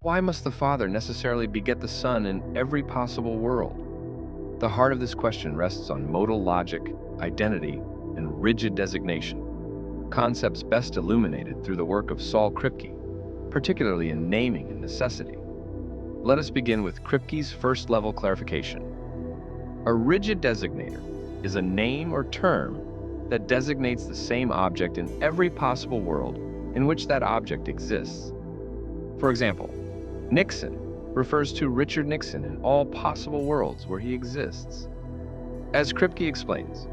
Why must the Father necessarily beget the Son in every possible world? The heart of this question rests on modal logic, identity, and rigid designation, concepts best illuminated through the work of Saul Kripke, particularly in naming and necessity. Let us begin with Kripke's first-level clarification. A rigid designator is a name or term that designates the same object in every possible world in which that object exists. For example, Nixon refers to Richard Nixon in all possible worlds where he exists. As Kripke explains,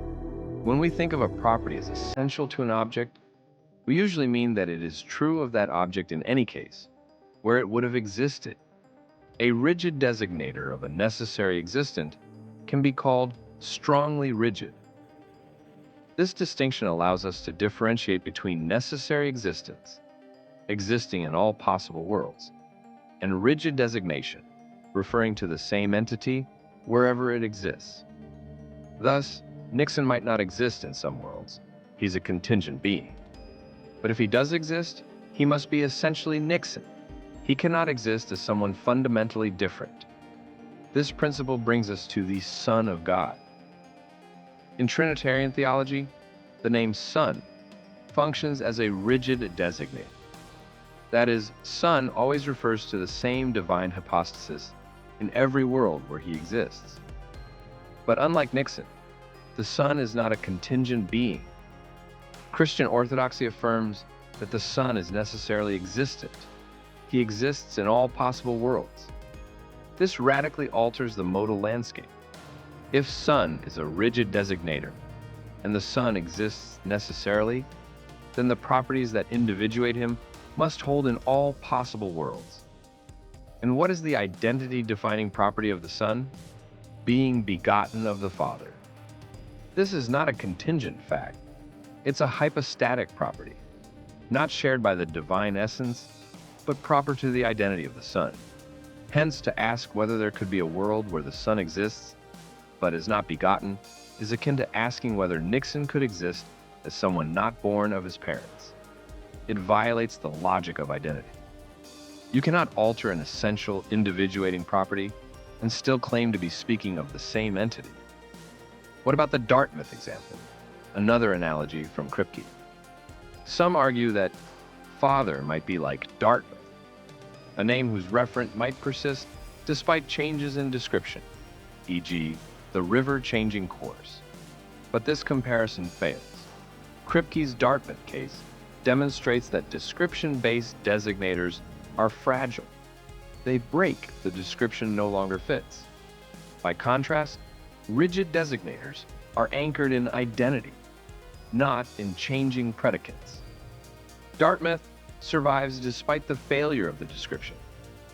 when we think of a property as essential to an object, we usually mean that it is true of that object in any case, where it would have existed. A rigid designator of a necessary existent can be called strongly rigid. This distinction allows us to differentiate between necessary existence, existing in all possible worlds, and rigid designation, referring to the same entity wherever it exists. Thus, Nixon might not exist in some worlds. He's a contingent being. But if he does exist, he must be essentially Nixon. He cannot exist as someone fundamentally different. This principle brings us to the Son of God. In Trinitarian theology, the name Son functions as a rigid designator. That is, Son always refers to the same divine hypostasis in every world where he exists. But unlike Nixon, the Son is not a contingent being. Christian orthodoxy affirms that the Son is necessarily existent. He exists in all possible worlds. This radically alters the modal landscape. If Son is a rigid designator, and the Son exists necessarily, then the properties that individuate him must hold in all possible worlds. And what is the identity-defining property of the Son? Being begotten of the Father. This is not a contingent fact. It's a hypostatic property, not shared by the divine essence, but proper to the identity of the Son. Hence, to ask whether there could be a world where the Son exists but is not begotten is akin to asking whether Nixon could exist as someone not born of his parents. It violates the logic of identity. You cannot alter an essential individuating property and still claim to be speaking of the same entity. What about the Dartmouth example? Another analogy from Kripke. Some argue that Father might be like Dartmouth, a name whose referent might persist despite changes in description, e.g., the river changing course. But this comparison fails. Kripke's Dartmouth case demonstrates that description-based designators are fragile. They break, the description no longer fits. By contrast, rigid designators are anchored in identity, not in changing predicates. Dartmouth survives despite the failure of the description,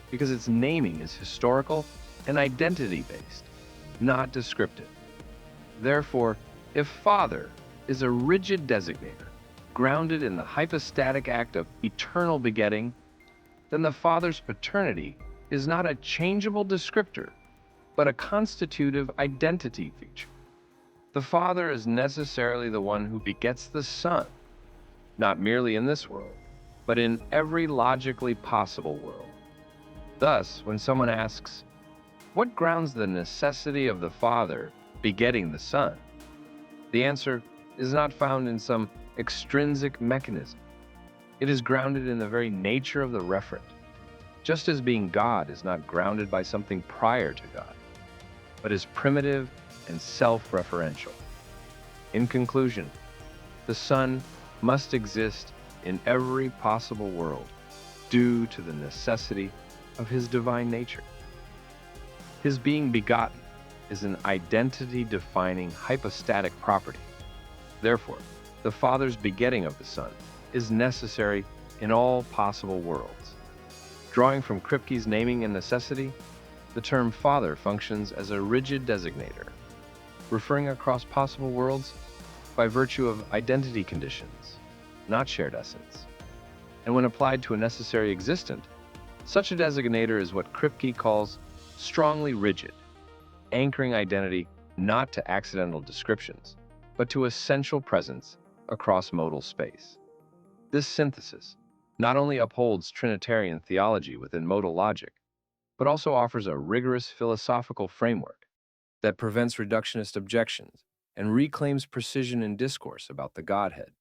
because its naming is historical and identity-based, not descriptive. Therefore, if Father is a rigid designator, grounded in the hypostatic act of eternal begetting, then the Father's paternity is not a changeable descriptor, but a constitutive identity feature. The Father is necessarily the one who begets the Son, not merely in this world, but in every logically possible world. Thus, when someone asks, what grounds the necessity of the Father begetting the Son? The answer is not found in some extrinsic mechanism. It is grounded in the very nature of the referent, just as being God is not grounded by something prior to God, but is primitive and self-referential. In conclusion, the Son must exist in every possible world due to the necessity of his divine nature. His being begotten is an identity-defining hypostatic property. Therefore, the Father's begetting of the Son is necessary in all possible worlds. Drawing from Kripke's naming and necessity, the term Father functions as a rigid designator, referring across possible worlds by virtue of identity conditions, not shared essence. And when applied to a necessary existent, such a designator is what Kripke calls strongly rigid, anchoring identity not to accidental descriptions, but to essential presence across modal space. This synthesis not only upholds Trinitarian theology within modal logic, but also offers a rigorous philosophical framework that prevents reductionist objections and reclaims precision in discourse about the Godhead.